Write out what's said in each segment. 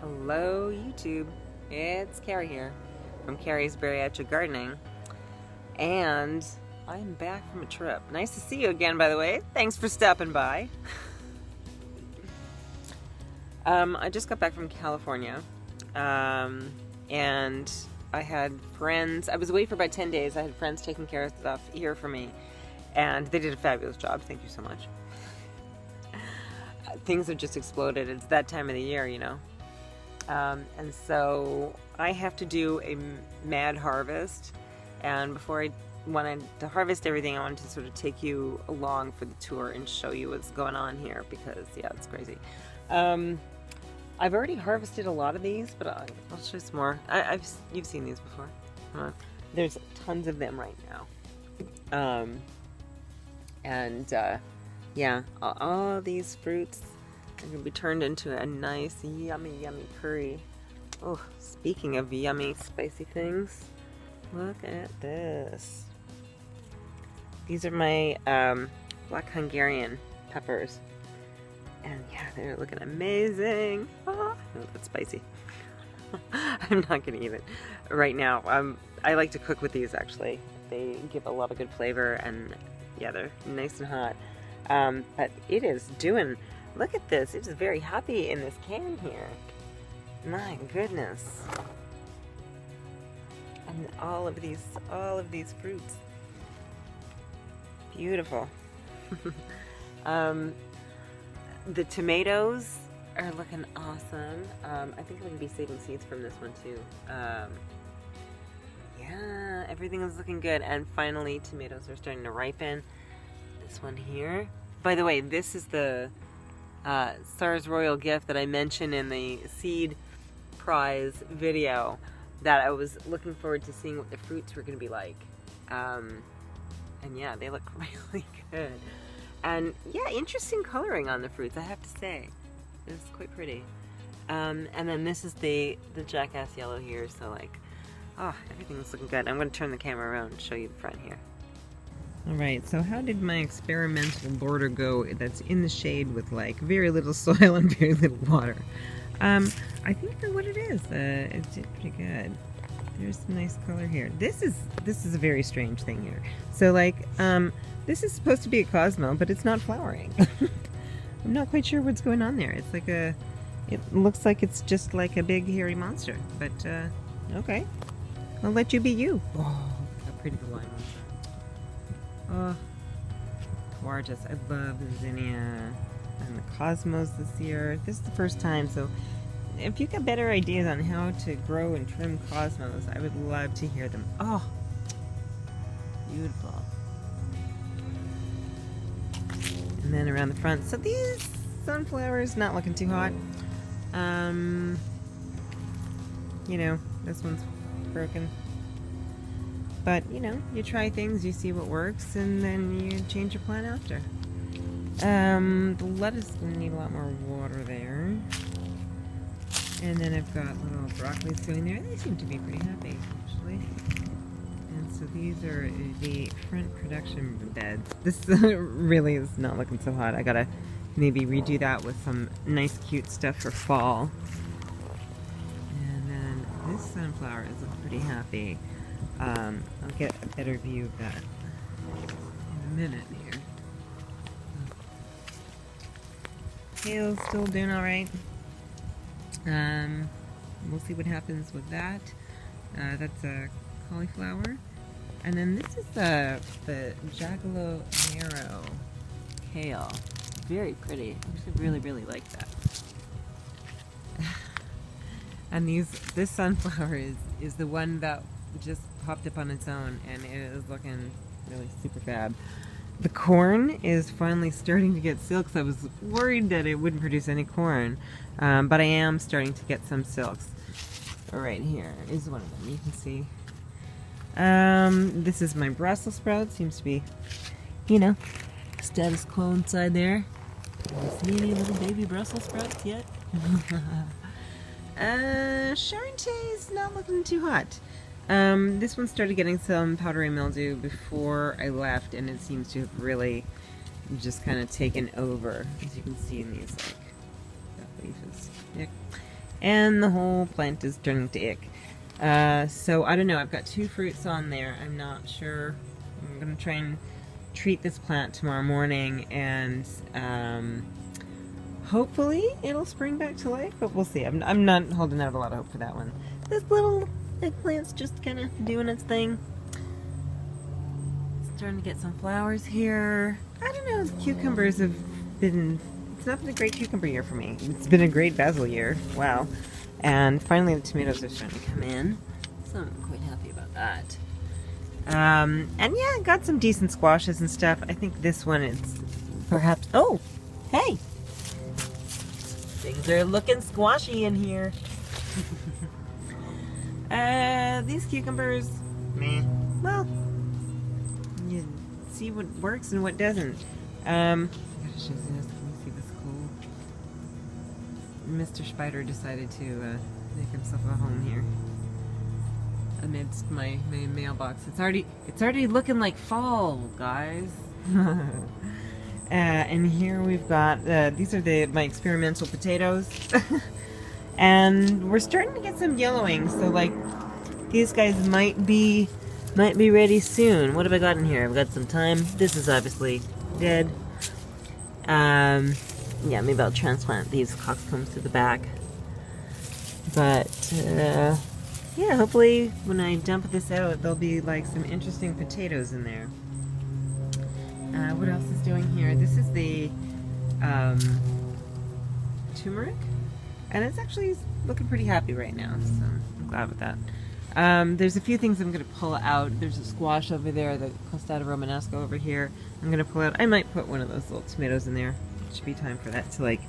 Hello YouTube, it's Carrie here from Carrie's Bariatric Gardening, and I'm back from a trip. Nice to see you again, by the way. Thanks for stopping by. I just got back from California, and I had friends. I was away for about 10 days. I had friends taking care of stuff here for me, and they did a fabulous job. Thank you so much. Things have just exploded. It's that time of the year, you know. And so I have to do a mad harvest, and before I wanted to harvest everything, I wanted to sort of take you along for the tour and show you what's going on here, because yeah, it's crazy. I've already harvested a lot of these, but I'll show you some more. You've seen these before. There's tons of them right now. Yeah, all these fruits are going to be turned into a nice, yummy, yummy curry. Oh, speaking of yummy, spicy things, look at this. These are my black Hungarian peppers. And yeah, they're looking amazing. Oh, that's spicy. I'm not going to eat it right now. I like to cook with these, actually. They give a lot of good flavor, and yeah, they're nice and hot. But it is doing, look at this, it's very happy in this can here. My goodness. And all of these fruits. Beautiful. The tomatoes are looking awesome. I think I'm going to be saving seeds from this one too. Yeah, everything is looking good. And finally, tomatoes are starting to ripen. This one here. By the way, this is the SARS Royal gift that I mentioned in the seed prize video, that I was looking forward to seeing what the fruits were going to be like. And yeah, they look really good. And yeah, interesting coloring on the fruits, I have to say. It's quite pretty. And then this is the jackass yellow here, so like, oh, everything's looking good. I'm going to turn the camera around and show you the front here. Alright, so how did my experimental border go that's in the shade with like very little soil and very little water? I think for what it is, it did pretty good. There's some nice color here. This is a very strange thing here. So like, this is supposed to be a Cosmo, but it's not flowering. I'm not quite sure what's going on there. It's like it looks like it's just like a big hairy monster, but okay. I'll let you be you. Oh, look how pretty the line is. Oh, gorgeous. I love the zinnia and the cosmos this year. This is the first time, so if you got better ideas on how to grow and trim cosmos, I would love to hear them. Oh, beautiful. And then around the front, so these sunflowers not looking too hot. You know, this one's broken. But, you know, you try things, you see what works, and then you change your plan after. The lettuce is going to need a lot more water there. And then I've got little broccoli sitting there. They seem to be pretty happy, actually. And so these are the front production beds. This really is not looking so hot. I gotta maybe redo that with some nice cute stuff for fall. And then this sunflower is looking pretty happy. I'll get a better view of that in a minute here. Kale's still doing alright. We'll see what happens with that. That's a cauliflower. And then this is the Gigalo Nero Kale. Very pretty. I actually really, really like that. And this sunflower is the one that just popped up on its own, and it is looking really super fab. The corn is finally starting to get silks. I was worried that it wouldn't produce any corn, but I am starting to get some silks. Right here is one of them, you can see. This is my Brussels sprout. Seems to be, you know, status quo inside there. See any little baby Brussels sprouts yet? Charentai's not looking too hot. This one started getting some powdery mildew before I left, and it seems to have really just kind of taken over, as you can see in these, like, that leaf is thick. and the whole plant is turning to ick. So I don't know, I've got 2 fruits on there. I'm not sure. I'm gonna try and treat this plant tomorrow morning, and hopefully it'll spring back to life, but we'll see. I'm not holding out a lot of hope for that one. This little eggplant's just kind of doing its thing. Starting to get some flowers here. I don't know, the cucumbers have been, it's not been a great cucumber year for me. It's been a great basil year. Wow. And finally the tomatoes are starting to come in. So I'm quite happy about that. And yeah, got some decent squashes and stuff. I think this one is perhaps, oh, hey! Things are looking squashy in here. These cucumbers, meh. Well, you see what works and what doesn't. I gotta show you this. Can you see this cool? Mr. Spider decided to make himself a home here amidst my mailbox. It's already looking like fall, guys. And here we've got these are my experimental potatoes. And we're starting to get some yellowing, so like these guys might be ready soon. What have I got in here? I've got some thyme. This is obviously dead. Yeah, maybe I'll transplant these coxcombs to the back. But yeah, hopefully when I dump this out, there'll be like some interesting potatoes in there. What else is doing here? This is the turmeric, and it's actually looking pretty happy right now, so I'm glad with that. There's a few things I'm going to pull out. There's a squash over there, the Costata Romanesco over here. I'm going to pull out. I might put one of those little tomatoes in there. It should be time for that to like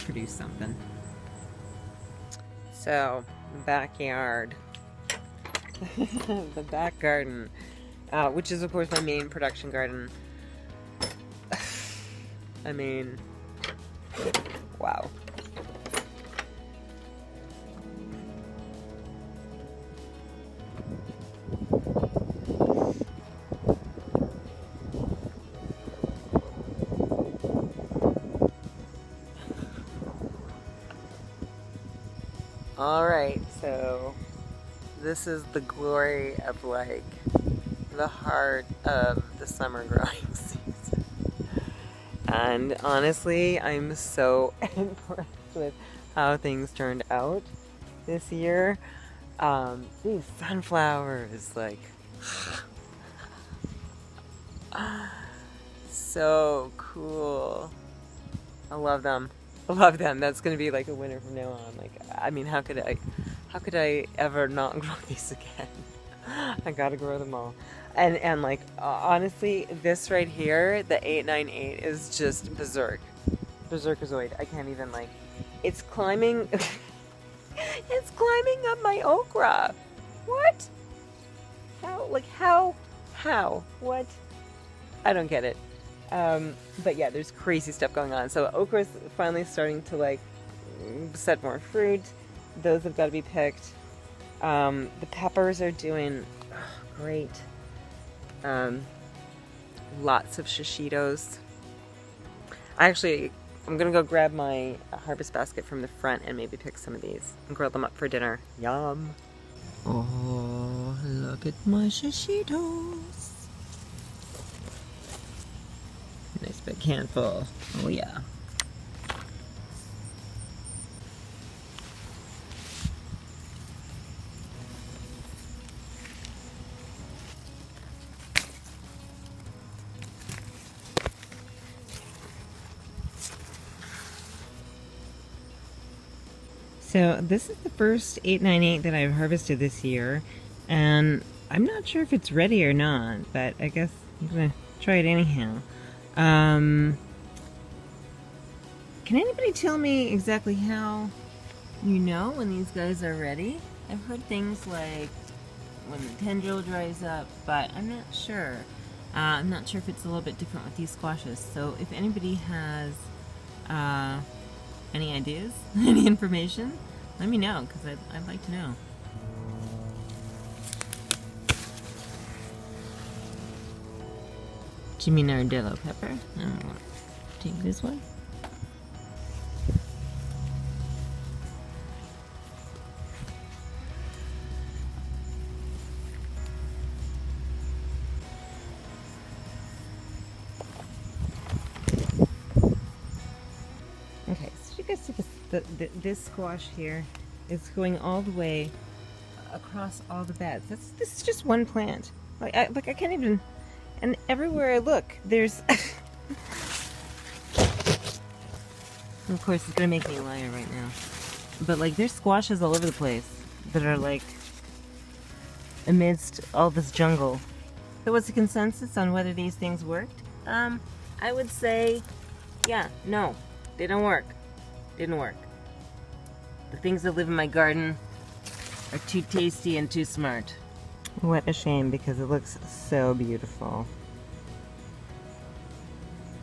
produce something. So, backyard. The back garden, which is of course my main production garden. I mean, wow. Alright, so this is the glory of like the heart of the summer growing season. And honestly, I'm so impressed with how things turned out this year. These sunflowers, like, so cool. I love them. I love them. That's gonna be like a winner from now on. Like, I mean, how could I ever not grow these again? I gotta grow them all. And like, honestly, this right here, the 898, is just berserk. Berserkazoid. I can't even, like, it's climbing, it's climbing up my okra. What? How? Like, how? What? I don't get it. But yeah, there's crazy stuff going on. So okra's finally starting to like set more fruit. Those have got to be picked. The peppers are doing great. Lots of shishitos. I'm gonna go grab my harvest basket from the front and maybe pick some of these and grill them up for dinner. Yum. Oh, look at my shishitos. Nice big handful. Oh yeah. So this is the first 898 that I've harvested this year, and I'm not sure if it's ready or not, but I guess I'm gonna try it anyhow. Can anybody tell me exactly how you know when these guys are ready? I've heard things like when the tendril dries up, but I'm not sure. I'm not sure if it's a little bit different with these squashes. So if anybody has any ideas, any information, let me know, because I'd like to know. Chiminardello pepper. I'm gonna take this one. This squash here is going all the way across all the beds. This is just one plant. I can't even. And everywhere I look, there's. Of course, it's gonna make me a liar right now. But like, there's squashes all over the place that are like amidst all this jungle. So what's the consensus on whether these things worked? I would say, yeah, no, they don't work. Didn't work. The things that live in my garden are too tasty and too smart. What a shame, because it looks so beautiful.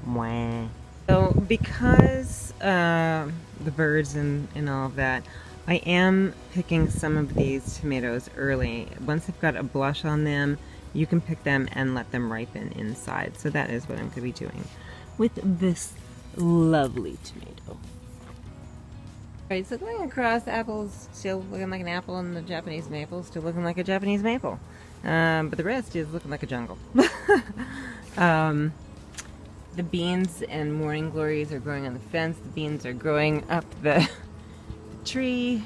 Mwah. So because the birds and all of that, I am picking some of these tomatoes early. Once they've got a blush on them, you can pick them and let them ripen inside. So that is what I'm going to be doing with this lovely tomato. Alright, so going across, the apple's still looking like an apple, and the Japanese maple still looking like a Japanese maple. But the rest is looking like a jungle. The beans and morning glories are growing on the fence. The beans are growing up the tree,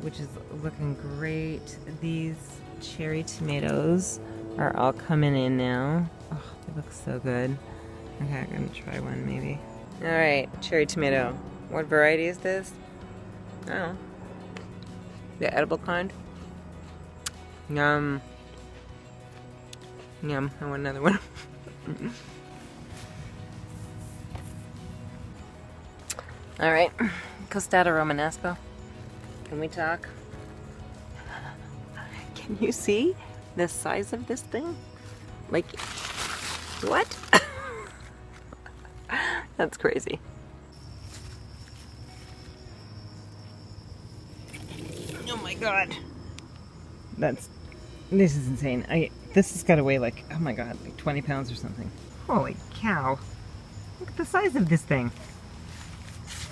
which is looking great. These cherry tomatoes are all coming in now. Oh, they look so good. Okay, I'm gonna try one maybe. Alright, cherry tomato. What variety is this? I don't know. The edible kind? Yum. Yum. I want another one. Alright. Costata Romanesco. Can we talk? Can you see the size of this thing? Like, what? That's crazy. Oh my god. This is insane. This has got to weigh like, oh my god, like 20 pounds or something. Holy cow. Look at the size of this thing.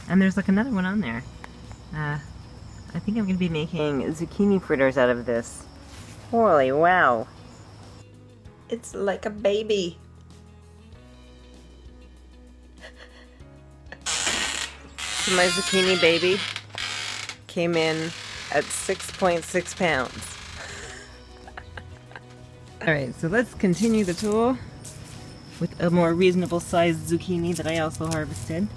And there's like another one on there. I think I'm going to be making zucchini fritters out of this. Holy wow. It's like a baby. So my zucchini baby came in at 6.6 pounds. Alright, so let's continue the tour with a more reasonable sized zucchini that I also harvested.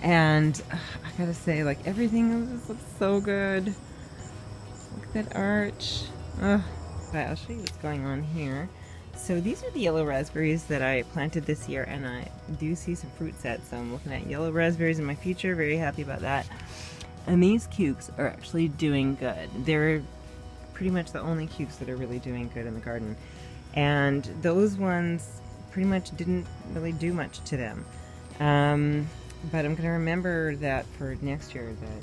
And I gotta say, like, everything just looks so good. Look at that arch. Oh, right, I'll show you what's going on here. So these are the yellow raspberries that I planted this year, and I do see some fruit sets. So I'm looking at yellow raspberries in my future, very happy about that. And these cukes are actually doing good. They're pretty much the only cukes that are really doing good in the garden. And those ones pretty much didn't really do much to them. But I'm going to remember that for next year, that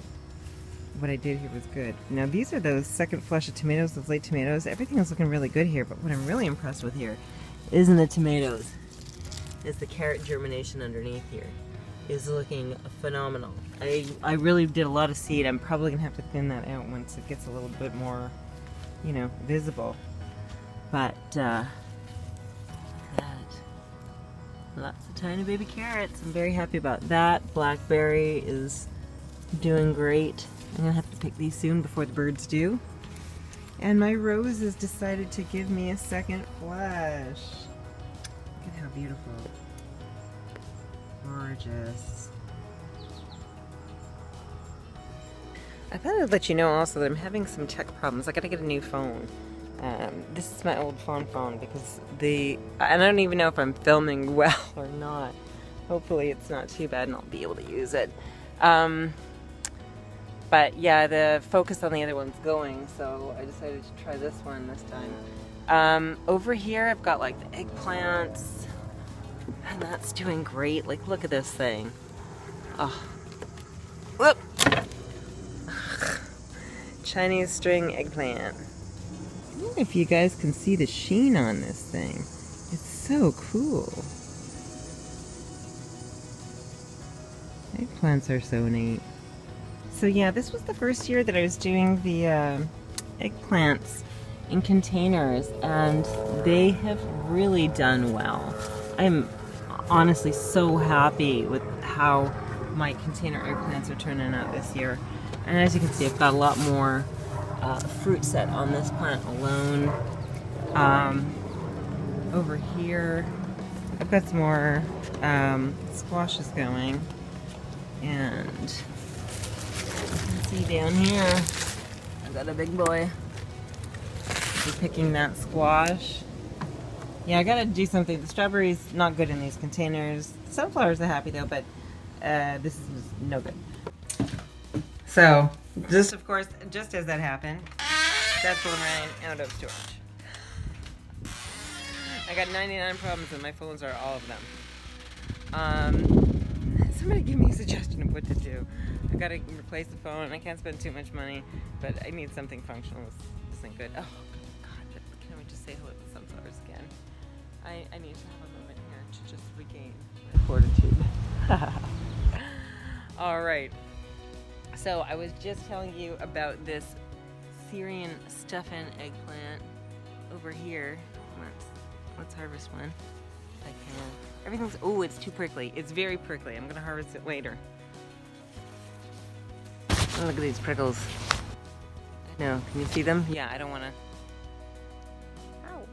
what I did here was good. Now these are those second flush of tomatoes, those late tomatoes. Everything is looking really good here, but what I'm really impressed with here isn't the tomatoes. It's the carrot germination underneath here. Is looking phenomenal. I really did a lot of seed. I'm probably going to have to thin that out once it gets a little bit more, you know, visible. But, that. Lots of tiny baby carrots. I'm very happy about that. Blackberry is doing great. I'm going to have to pick these soon before the birds do. And my roses decided to give me a second flush. Look at how beautiful. Gorgeous. I thought I'd let you know also that I'm having some tech problems. I gotta get a new phone. This is my old phone because and I don't even know if I'm filming well or not. Hopefully it's not too bad and I'll be able to use it. But yeah, the focus on the other one's going, so I decided to try this one this time. Over here I've got like the eggplants, and that's doing great. Like, look at this thing. Oh. Whoop! Chinese string eggplant. I wonder if you guys can see the sheen on this thing. It's so cool. Eggplants are so neat. So yeah, this was the first year that I was doing the eggplants in containers, and they have really done well. I'm honestly so happy with how my container eggplants are turning out this year. And as you can see, I've got a lot more fruit set on this plant alone. Over here, I've got some more squashes going. And you can see down here, I've got a big boy. We're picking that squash. Yeah, I gotta do something. The strawberries not good in these containers. Sunflowers are happy though, but this is no good. So, just of course, just as that happened, that's one ran out of storage. I got 99 problems and my phones are all of them. Somebody give me a suggestion of what to do. I gotta replace the phone and I can't spend too much money, but I need something functional. This isn't good. Oh God, can we just say hello to sunflowers again? I need to have a moment here to just regain my fortitude. Alright, so I was just telling you about this Syrian stuffing eggplant over here. Let's harvest one if I can. Everything's, oh, it's too prickly. It's very prickly. I'm gonna harvest it later. Oh, look at these prickles. No, can you see them? Yeah, I don't wanna. Ow.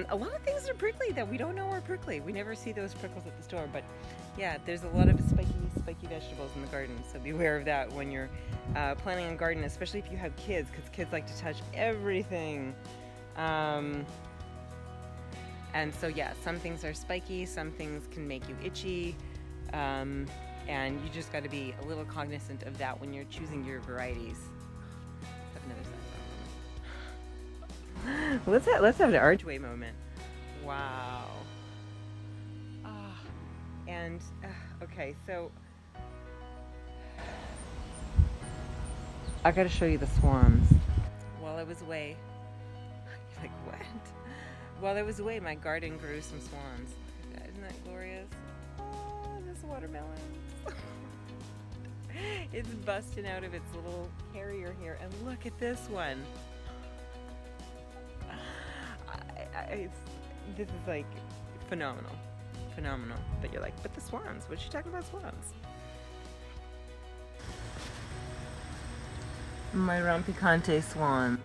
A lot of things are prickly that we don't know are prickly. We never see those prickles at the store, but yeah, there's a lot of spiky vegetables in the garden, so be aware of that when you're planting a garden, especially if you have kids, because kids like to touch everything. And so yeah, some things are spiky, some things can make you itchy, and you just got to be a little cognizant of that when you're choosing your varieties. Let's have another moment. Let's have an archway moment. Wow. And okay, so I got to show you the swans. While I was away, you're like, what? While I was away, my garden grew some swans. Look at that. Isn't that glorious? Oh, this watermelon. It's busting out of its little carrier here. And look at this one. This is like phenomenal. Phenomenal. But you're like, but the swans. What you talking about swans? My Rompicante swans.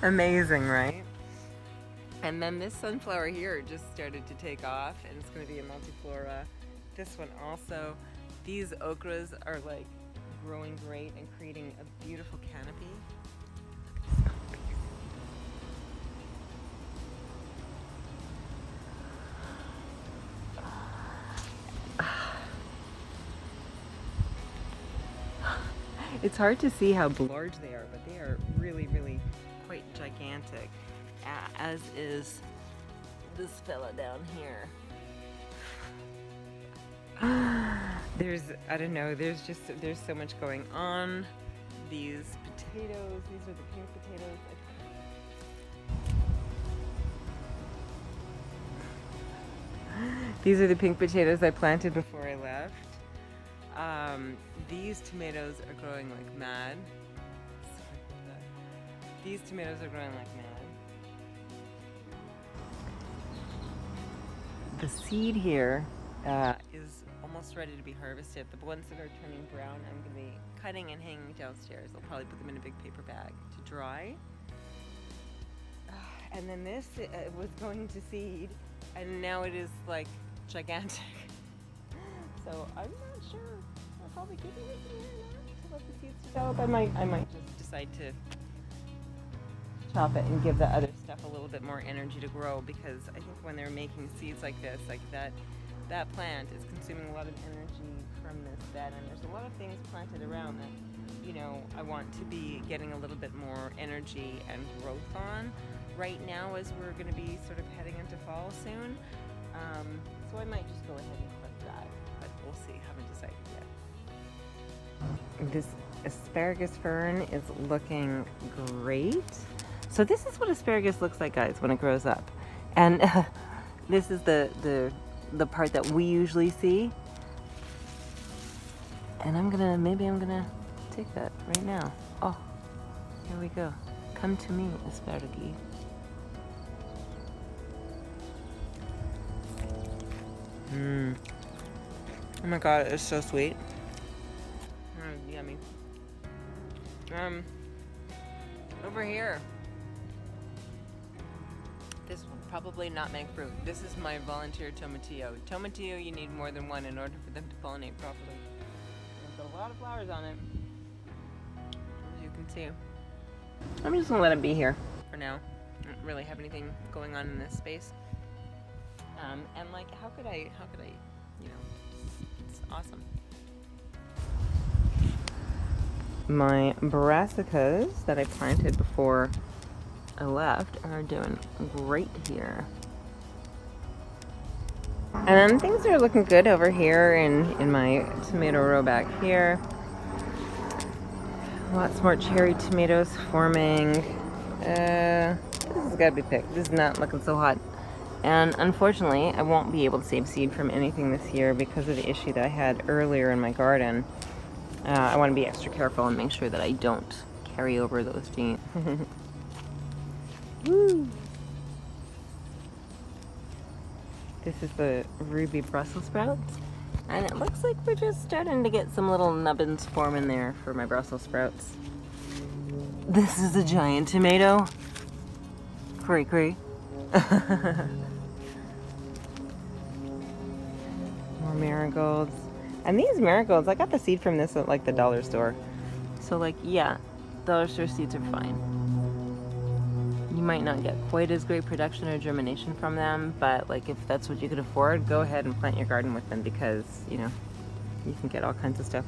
Amazing, right? And then this sunflower here just started to take off, and it's going to be a multiflora. This one also. These okras are like growing great and creating a beautiful canopy. It's hard to see how large they are, but they are really, really quite gigantic, as is this fella down here. There's so much going on. These potatoes, these are the pink potatoes. These are the pink potatoes I planted before I left. These tomatoes are growing like mad. These tomatoes are growing like mad. The seed here is almost ready to be harvested. The ones that are turning brown, I'm going to be cutting and hanging downstairs. I'll probably put them in a big paper bag to dry. And then this was going to seed, and now it is like gigantic. So I'm not sure. I'll probably keep it in here now to let the seeds develop. I might just decide to chop it and give the other stuff a little bit more energy to grow, because I think when they're making seeds like this, like that plant is consuming a lot of energy from this bed, and there's a lot of things planted around that, you know, I want to be getting a little bit more energy and growth on right now as we're going to be sort of heading into fall soon. So I might just go ahead and clip that, but we'll see. Haven't decided yet. This asparagus fern is looking great. So this is what asparagus looks like, guys, when it grows up. And this is the part that we usually see. And maybe I'm gonna take that right now. Oh, here we go. Come to me, asparagus. Mmm. Oh my god, it's so sweet. Yummy. Over here. This will probably not make fruit. This is my volunteer tomatillo. Tomatillo, you need more than one in order for them to pollinate properly. There's a lot of flowers on it, as you can see. I'm just gonna let it be here for now. I don't really have anything going on in this space. And like, how could I, you know, it's awesome. My brassicas that I planted before I left are doing great here. And then things are looking good over here in my tomato row back here. Lots more cherry tomatoes forming. This has got to be picked. This is not looking so hot. And unfortunately, I won't be able to save seed from anything this year because of the issue that I had earlier in my garden. I want to be extra careful and make sure that I don't carry over those genes. Woo! This is the ruby Brussels sprouts. And it looks like we're just starting to get some little nubbins forming there for my Brussels sprouts. This is a giant tomato. Cray cray. More marigolds. And these marigolds, I got the seed from this at like the dollar store. So like, yeah, dollar store seeds are fine. You might not get quite as great production or germination from them, but like if that's what you could afford, go ahead and plant your garden with them because, you know, you can get all kinds of stuff.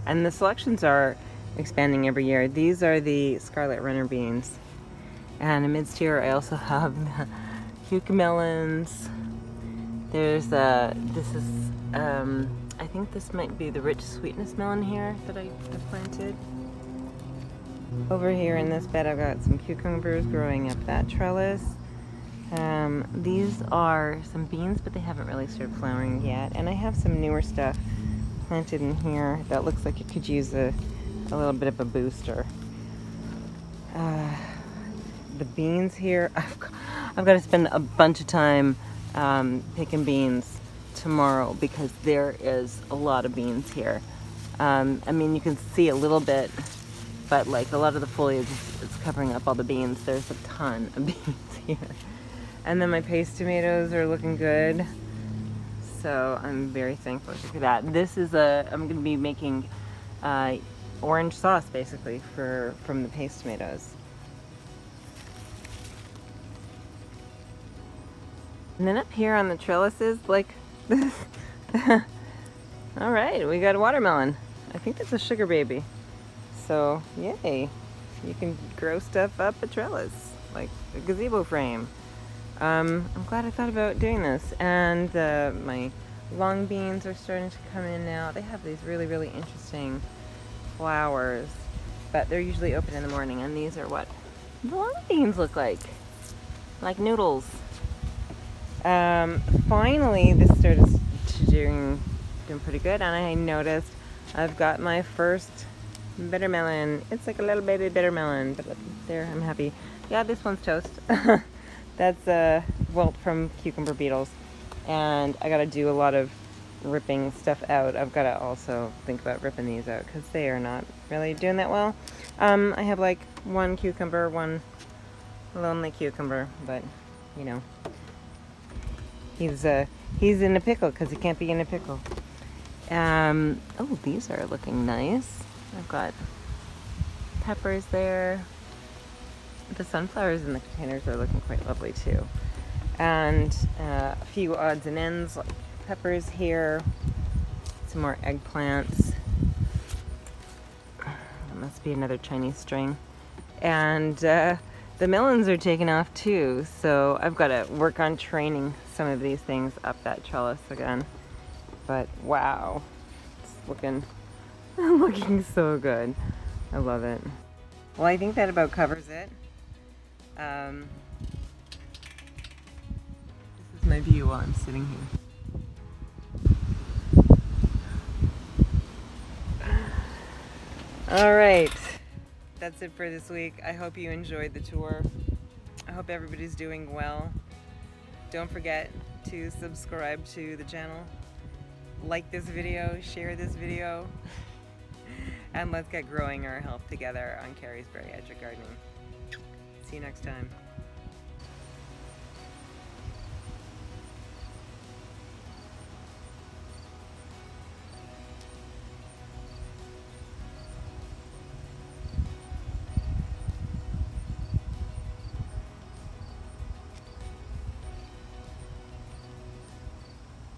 And the selections are expanding every year. These are the Scarlet Runner beans. And amidst here, I also have the cucamelons. There's this is, I think this might be the rich sweetness melon here that I planted. Over here in this bed, I've got some cucumbers growing up that trellis. These are some beans, but they haven't really started flowering yet. And I have some newer stuff planted in here that looks like it could use a little bit of a booster. The beans here, I've got to spend a bunch of time picking beans tomorrow because there is a lot of beans here. I mean, you can see a little bit, but like a lot of the foliage is covering up all the beans. There's a ton of beans here. And then my paste tomatoes are looking good. So I'm very thankful for that. This is I'm going to be making orange sauce basically from the paste tomatoes. And then up here on the trellises, like this. All right, we got a watermelon. I think that's a sugar baby. So, yay. You can grow stuff up a trellis, like a gazebo frame. I'm glad I thought about doing this. And my long beans are starting to come in now. They have these really, really interesting flowers, but they're usually open in the morning. And these are what the long beans look like noodles. Finally, this started doing pretty good, and I noticed I've got my first bitter melon. It's like a little baby bitter melon, but there, I'm happy. Yeah, this one's toast. That's wilt from cucumber beetles, and I gotta do a lot of ripping stuff out. I've gotta also think about ripping these out because they are not really doing that well. I have like one cucumber, one lonely cucumber, but you know. He's in a pickle because he can't be in a pickle. Oh, these are looking nice. I've got peppers there. The sunflowers in the containers are looking quite lovely too. And a few odds and ends like peppers here. Some more eggplants. That must be another Chinese string. And the melons are taking off too, so I've got to work on training some of these things up that trellis again. But wow, it's looking so good. I love it. Well, I think that about covers it. This is my view while I'm sitting here. All right, that's it for this week. I hope you enjoyed the tour. I hope everybody's doing well. Don't forget to subscribe to the channel, like this video, share this video, and let's get growing our health together on Carrie's Berry Edge Gardening. See you next time.